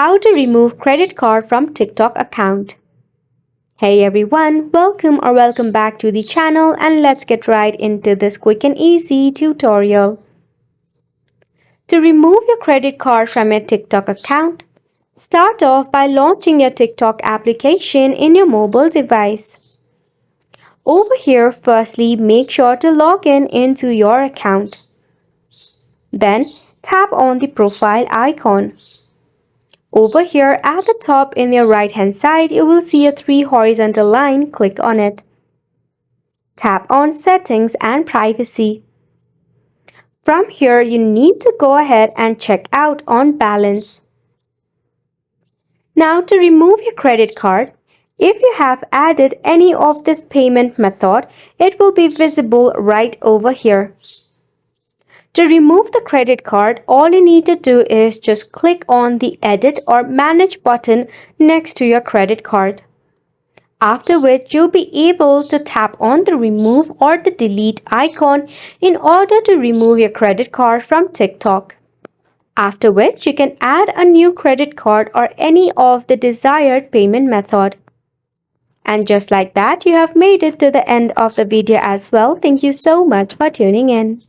How to remove credit card from TikTok account. Hey everyone, welcome back to the channel, and let's get right into this quick and easy tutorial. To remove your credit card from your TikTok account, start off by launching your TikTok application in your mobile device. Over here, firstly, make sure to log in into your account. Then tap on the profile icon. Over here at the top in your right hand side, you will see a 3 horizontal line. Click on it. Tap on Settings and Privacy. From here, you need to go ahead and check out on Balance. Now to remove your credit card, if you have added any of this payment method, it will be visible right over here. To remove the credit card, all you need to do is just click on the Edit or Manage button next to your credit card. After which, you'll be able to tap on the Remove or the Delete icon in order to remove your credit card from TikTok. After which, you can add a new credit card or any of the desired payment method. And just like that, you have made it to the end of the video as well. Thank you so much for tuning in.